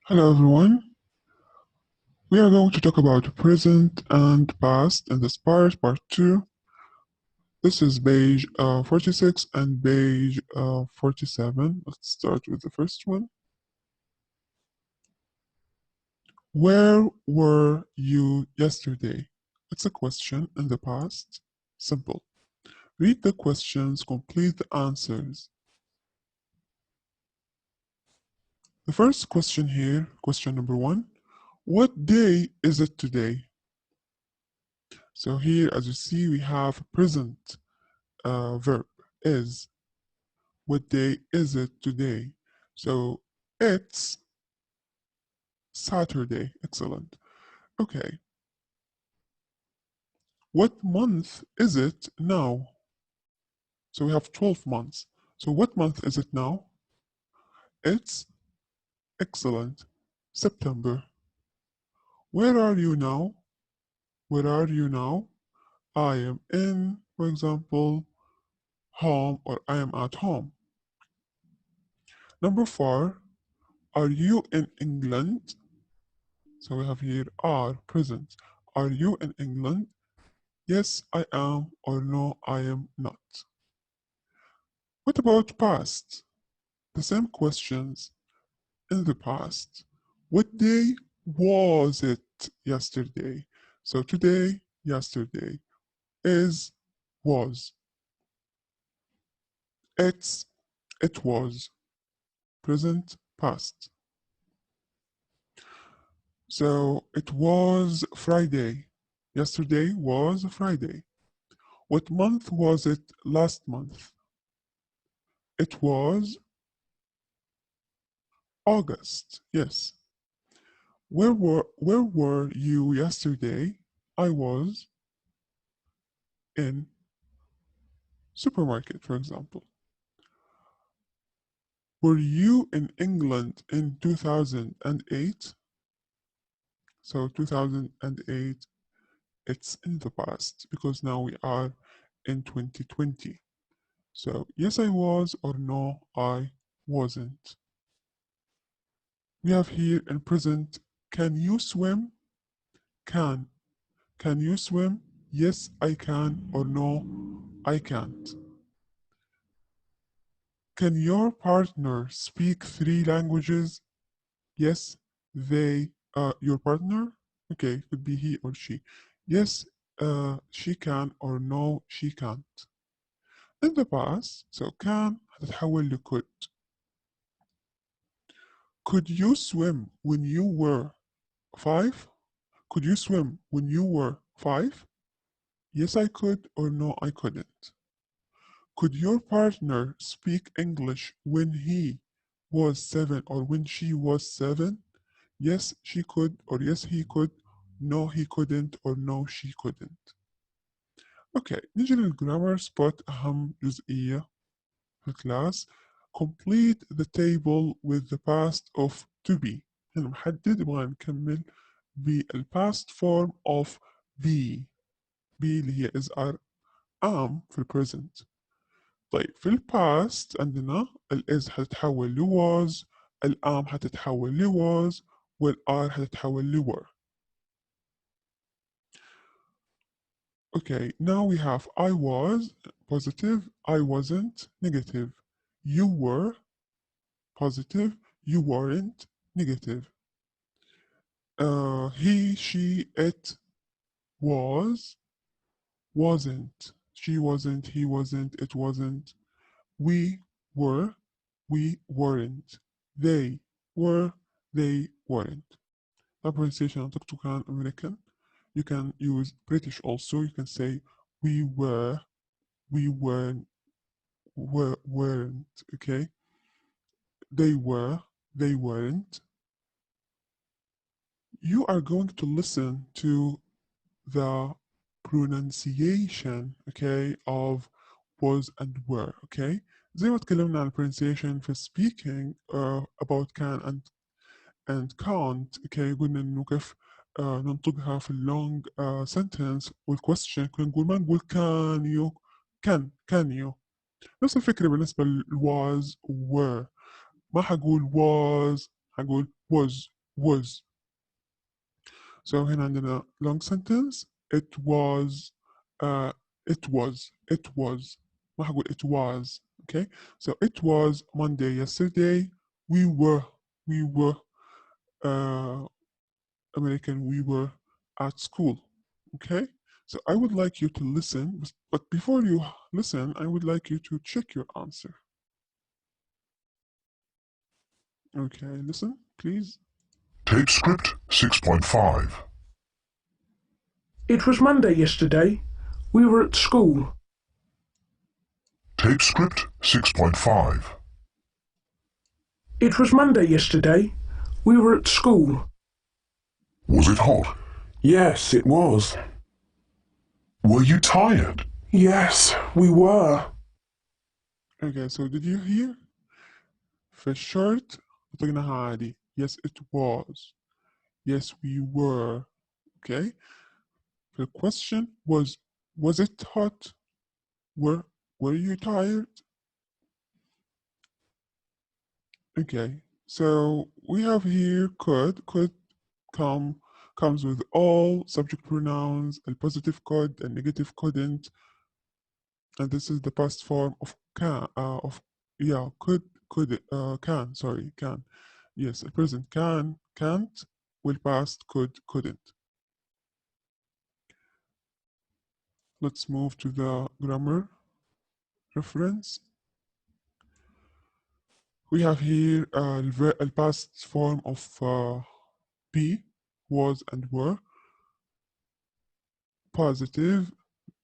Hello everyone. We are going to talk about present and past in this part 2. This is page 46 and page 47. Let's start with the first one. Where were you yesterday? It's a question in the past. Simple. Read the questions, complete the answers. The first question here, question number 1. What day is it today? So here, as you see, we have present verb is. What day is it today? So it's Saturday. Excellent. Okay. What month is it now? So we have 12 months. So what month is it now? It's excellent. September. Where are you now? Where are you now? I am in, for example, home, or I am at home. Number 4, are you in England? So we have here are present. Are you in England? Yes, I am, or no, I am not. What about past? The same questions in the past. What day was it yesterday? So today, yesterday, is, was. It's, it was. Present, past. So it was Friday. Yesterday was Friday. What month was it last month? It was August. Yes. Where were you yesterday? I was in supermarket, for example. Were you in England in 2008? So 2008, it's in the past because now we are in 2020. So yes, I was, or no, I wasn't. We have here in present, can you swim? Can. Can you swim? Yes, I can, or no, I can't. Can your partner speak 3 languages? Yes, they, your partner? Okay, could be he or she. Yes, she can, or no, she can't. In the past, so can هتتحول لcould. Could you swim when you were 5? Could you swim when you were 5? Yes, I could, or no, I couldn't. Could your partner speak English when he was 7 or when she was 7? Yes, she could, or yes, he could. No, he couldn't, or no, she couldn't. Okay, نيجي للجرامر spot أهم جزئية في الكلاس. Complete the table with the past of to be. هنا محدد يبغى نكمل بالpast form of be. be اللي هي is are am في البريزنت. طيب في الباست عندنا الإز هتتحول ل was، الام هتتحول ل was، والار هتتحول ل were. Okay, now we have I was positive, I wasn't negative. You were positive, you weren't negative. He, she, it was, wasn't. She wasn't, he wasn't, it wasn't. We were, we weren't. They were, they weren't. The pronunciation of Tuktukan American. You can use British also. You can say we were, we weren't, okay? They were, they weren't. You are going to listen to the pronunciation, okay, of was and were, okay? زي ما اتكلمنا عن pronunciation في speaking about can and can't, okay? قلنا إنه كيف ننطقها في اللونج sentence والquestion كنا نقول ما نقول can you can you. نفس الفكرة بالنسبة ل was were. ما حقول was، حقول was was. So هنا عندنا long sentence. It was uh, it was ما حقول it was. Okay, so it was Monday yesterday. We were uh, American. We were at school. Okay, so I would like you to listen, but before you listen, I would like you to check your answer. Okay, listen, please. Tape script 6.5. It was Monday yesterday. We were at school. Tape script 6.5. It was Monday yesterday. We were at school. Was it hot? Yes, it was. Were you tired? Yes, we were. Okay, so did you hear? في الشرط نطقناها عادي. Yes, it was. Yes, we were. Okay. The question was it hot? Were you tired? Okay. So we have here could comes with all subject pronouns, a positive could, a negative couldn't, and this is the past form of can can, sorry, can. Yes, a present can, can't, will past could, couldn't. Let's move to the grammar reference. We have here the past form of be, was and were. Positive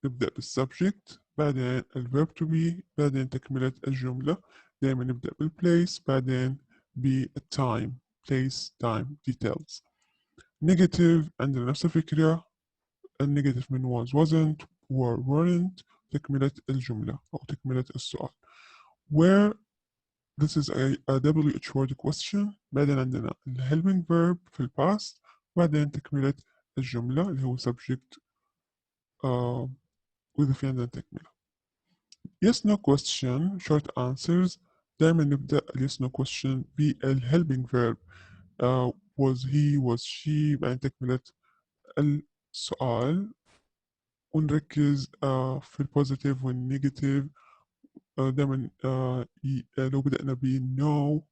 نبدأ بالسبجect، بعدين الverb to be، بعدين تكملة الجملة. دائما نبدأ بالplace، بعدين بالtime، place, time, details. Negative عندنا نفس الفكرة. النيجاتيف من was, wasn't, were, weren't، تكملة الجملة أو تكملة السؤال. Where this is a WH word question. بعدين عندنا helping verb في الباست، بعدين تكملة الجملة اللي هو subject وإذا في عندنا تكملة. yes no question short answers. دائما نبدأ yes no question بالhelping verb. was he, was she، بعدين تكملة السؤال. ونركز في البوزيتيف والنيجاتيف. دائما لو بدأنا ب no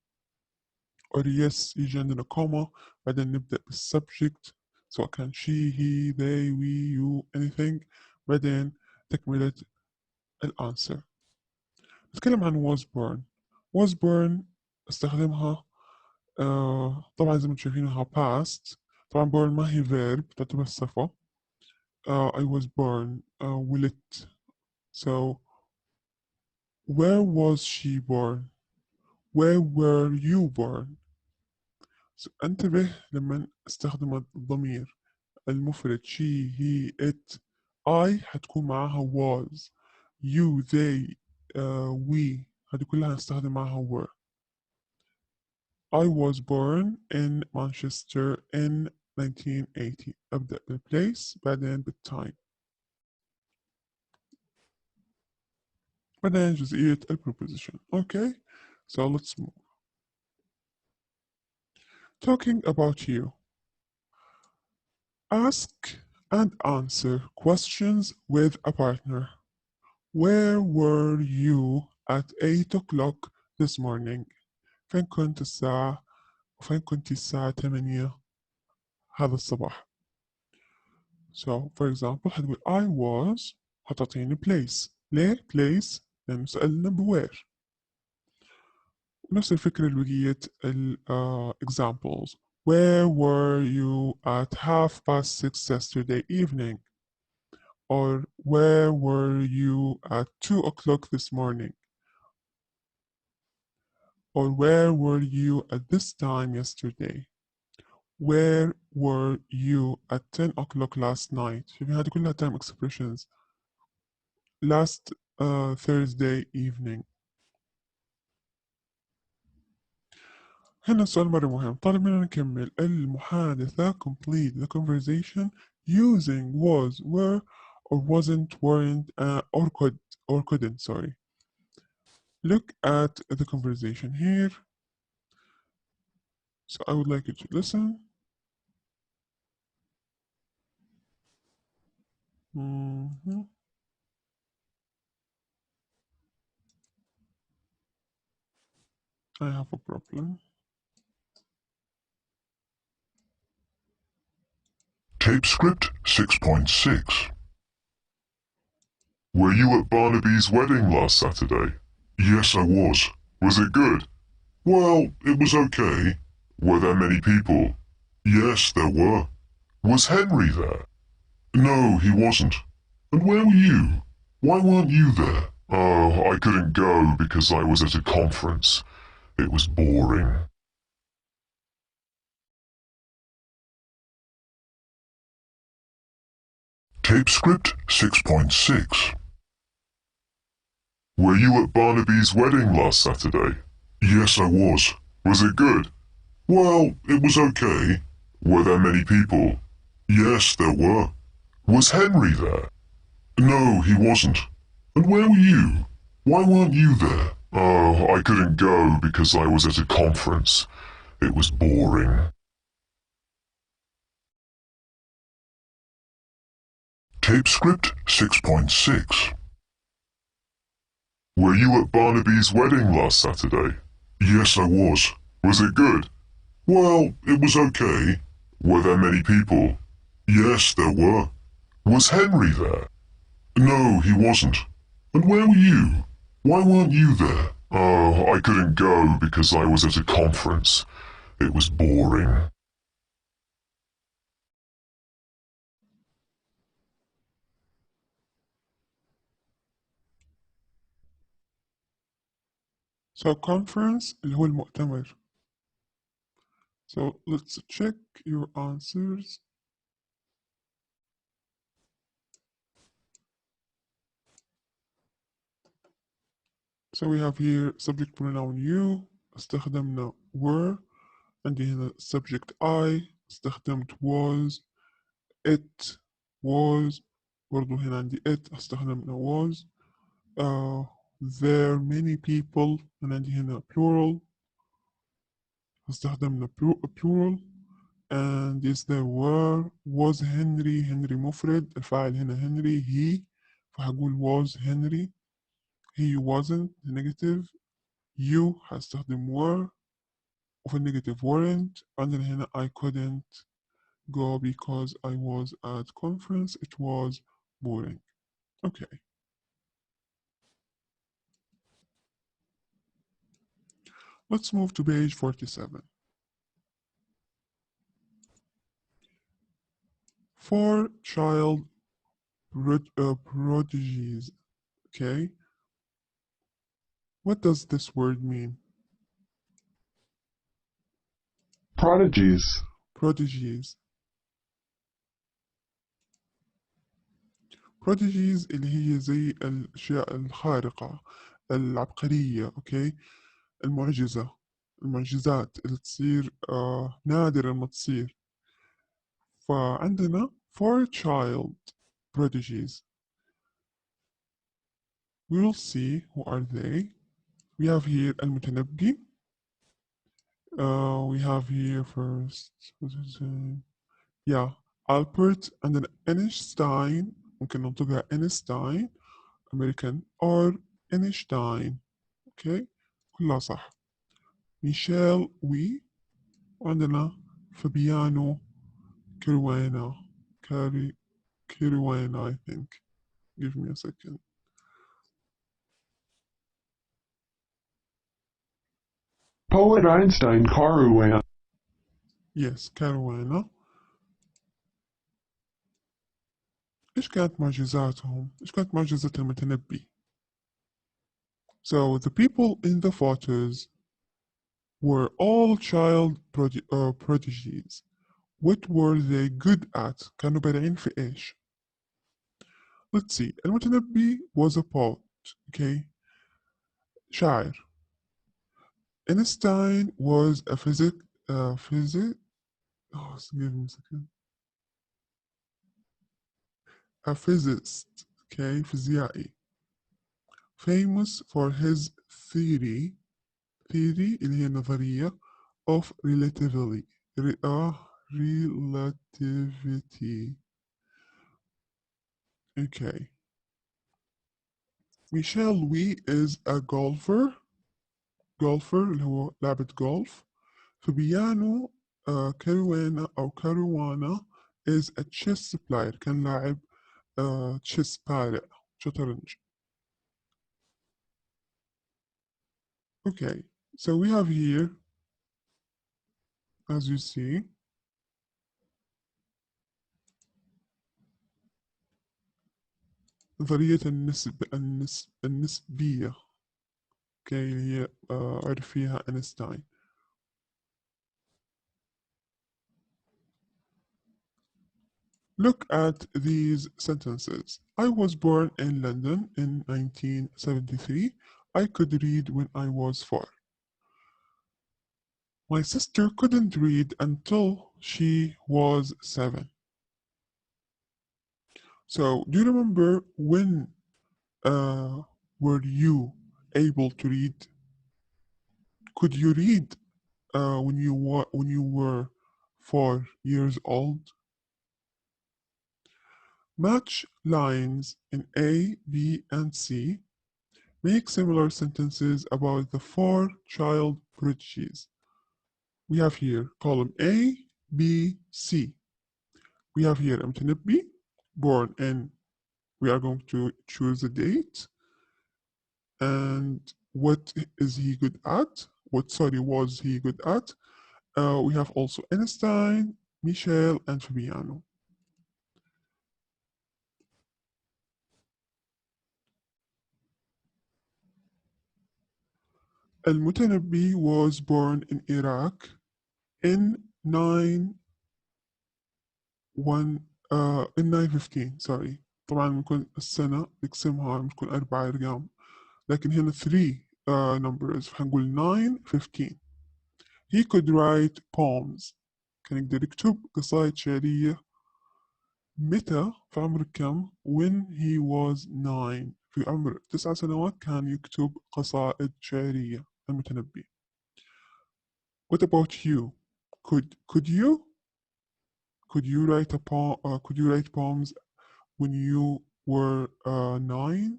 or yes يجي عندنا كوما، بعدين نبدأ بالسبجكت سواء كان she, he, they, we, you, anything، بعدين تكملة الانسر. نتكلم عن was born. was born استخدمها طبعا زي ما انتم شايفينها past. طبعا born ما هي verb، تعتبر صفة. I was born ولدت. So where was she born? Where were you born? So انتبه لما استخدم الضمير المفرد she, he, it. I حتكون معاها was. You, they, we هذه كلها نستخدم معاها were. I was born in Manchester in 1980. أبدأ بالplace بعدين بالtime بعدين جزئية الpreposition. Okay, so let's move. Talking about you. Ask and answer questions with a partner. Where were you at 8 o'clock this morning? فين كنت الساعة 8 هذا الصباح. So for example حتقول I was هتعطيني place. ليه place؟ لأنه سألنا بوير. نفس الفكرة لبقية ال examples. Where were you at 6:30 yesterday evening? Or where were you at 2 o'clock this morning? Or where were you at this time yesterday? Where were you at 10 o'clock last night? شايفين هذه كلها time expressions. Last Thursday evening. هنا السؤال مرة مهم. طالب مننا نكمل المحادثة complete the conversation using was, were, or wasn't, weren't, or couldn't, sorry. Look at the conversation here. So I would like you to listen. Mhm. I have a problem. Tape script 6.6. Were you at Barnaby's wedding last Saturday? Yes, I was. Was it good? Well, it was okay. Were there many people? Yes, there were. Was Henry there? No, he wasn't. And where were you? Why weren't you there? Oh, I couldn't go because I was at a conference. It was boring. Tape script 6.6. Were you at Barnaby's wedding last Saturday? Yes, I was. Was it good? Well, it was okay. Were there many people? Yes, there were. Was Henry there? No, he wasn't. And where were you? Why weren't you there? Oh, I couldn't go because I was at a conference. It was boring. Tape script 6.6. Were you at Barnaby's wedding last Saturday? Yes, I was. Was it good? Well, it was okay. Were there many people? Yes, there were. Was Henry there? No, he wasn't. And where were you? Why weren't you there? Oh, I couldn't go because I was at a conference. It was boring. So conference اللي هو المؤتمر. So let's check your answers. So we have here subject pronoun you, استخدمنا were. عندي هنا subject I، استخدمت was. It was. برضو هنا عندي it، استخدمنا was. There many people، أنا عندي هنا plural، استخدمنا plural. and yes there were. was Henry، Henry مفرد، الفاعل هنا Henry he، فهقول was Henry. he wasn't negative. you هستخدم were، وفي النيجاتيف weren't. عندنا هنا I couldn't go because I was at conference. It was boring. Okay. Let's move to page 47. For child prodigies. Okay. What does this word mean? Prodigies. Prodigies. prodigies اللي هي زي الأشياء الخارقة، العبقرية. أوكي. المعجزات اللي تصير نادرا ما تصير. فعندنا for child prodigies. We will see who are they. We have here المتنبي. We have here first, yeah, Albert and then Einstein. ممكن ننطقها Einstein American or Einstein. Okay. كلها صح. ميشيل وي. وعندنا فابيانو كيروينا. كيروينا I think. Give me a second. Poet Einstein Caruana. Yes, كيروينا. إيش كانت معجزاتهم؟ إيش كانت معجزة المتنبي؟ So the people in the photos were all child prodigies. What were they good at؟ كانوا بارعين في إيش؟ Let's see. المتنبي was a poet. Okay. شاعر. Einstein was a give me a second. A physicist. Okay. فيزيائي. Famous for his theory اللي هي نظرية of relativity. Relativity. Okay. Michel Louis is a golfer اللي هو لعبة golf. فبيانو كاروانا أو كاروانا is a chess player كان لاعب chess بارع شطرنج. Okay, so we have here, as you see, نظرية النسبية. Okay, هي عرف فيها أينشتاين. Look at these sentences. I was born in London in 1973. I could read when I was 4. My sister couldn't read until she was 7. So, do you remember when were you able to read? Could you read when you were 4 years old? Match lines in A, B, and C. Make similar sentences about the 4 child prodigies. We have here column A, B, C. We have here Mtanabbi, born in, we are going to choose a date. And what is he good at? Was he good at? We have also Einstein, Michel, and Fabiano. Al-Mutanabbi was born in Iraq in 915. sorry. طبعا بنكون السنة نقسمها بتكون 4 أرقام، لكن هنا 3 numbers فهنقول 915. He could write poems. كان يقدر يكتب قصائد شعرية. متى؟ في عمر كم؟ When he was 9. في عمر 9 سنوات كان يكتب قصائد شعرية المتنبي. What about you? Could you? Could you write could you write poems when you were 9?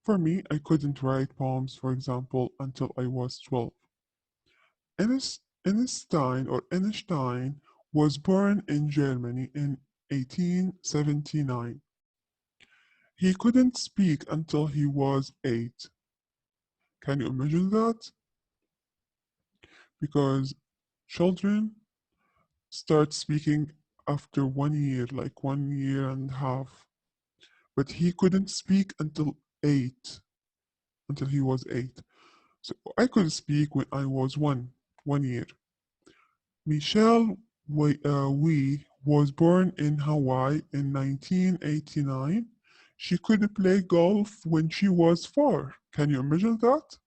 For me, I couldn't write poems, for example, until I was 12. Einstein was born in Germany in 1879. He couldn't speak until he was 8. Can you imagine that? Because children start speaking after 1 year, like 1 year and a half. But he couldn't speak until 8, until he was 8. So I could speak when I was 1 year. Michelle Wee was born in Hawaii in 1989. She could play golf when she was 4. Can you imagine that?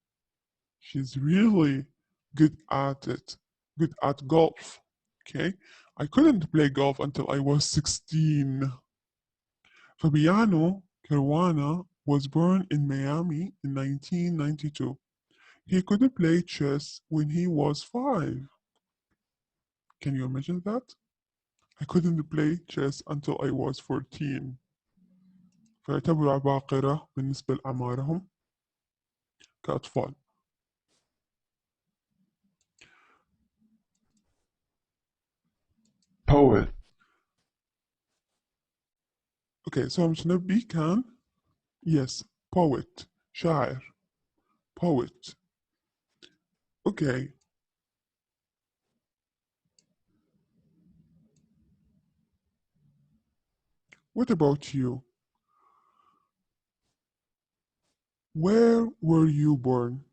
She's really good at it, good at golf. Okay, I couldn't play golf until I was 16. Fabiano Caruana was born in Miami in 1992. He could play chess when he was 5. Can you imagine that? I couldn't play chess until I was 14. فيعتبروا عباقرة بالنسبة لأعمارهم كأطفال. Poet. Okay, so متنبي كان yes, poet, شاعر, poet. Okay. What about you? Where were you born?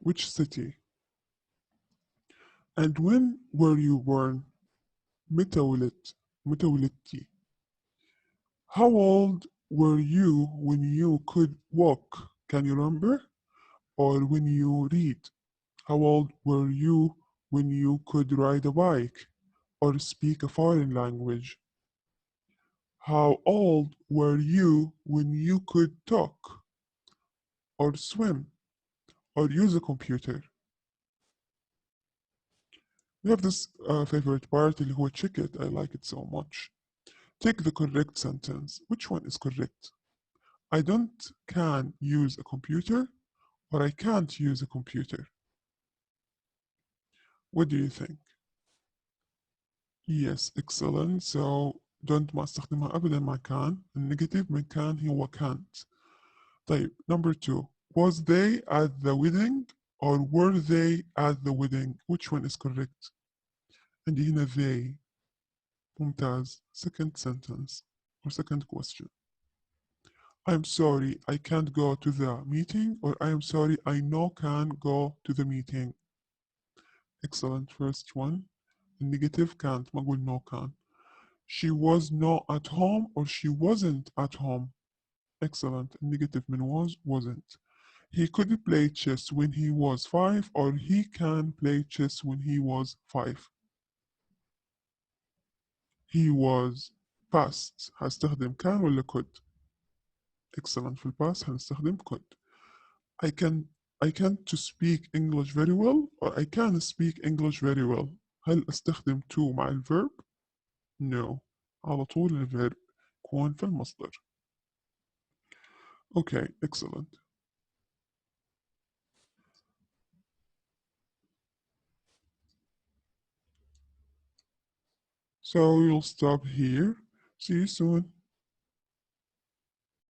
Which city? And when were you born? متى ولدت؟ متى ولدتي؟ How old were you when you could walk? Can you remember? Or when you read? How old were you when you could ride a bike or speak a foreign language? How old were you when you could talk or swim or use a computer. We have this favorite part اللي هو check it. I like it so much. Take the correct sentence. Which one is correct? I don't can use a computer or I can't use a computer. What do you think? Yes, excellent. So don't ما استخدمها أبدا مع can. النيجاتيف من can هو can't. طيب number 2. Was they at the wedding or were they at the wedding? Which one is correct? عندي هنا they. ممتاز. Second sentence or second question. I'm sorry I can't go to the meeting or I'm sorry I no can't go to the meeting. Excellent. First one. Negative can't. ما أقول no can. She was not at home or she wasn't at home. Excellent. Negative من was wasn't. He could play chess when he was 5 or he can play chess when he was 5. He was past هستخدم can ولا could. Excellent. في الباست هنستخدم could. I can't to speak English very well or I can speak English very well. هل استخدم to مع الverb؟ No. على طول الverb يكون في المصدر. Okay, excellent. So we'll stop here. See you soon.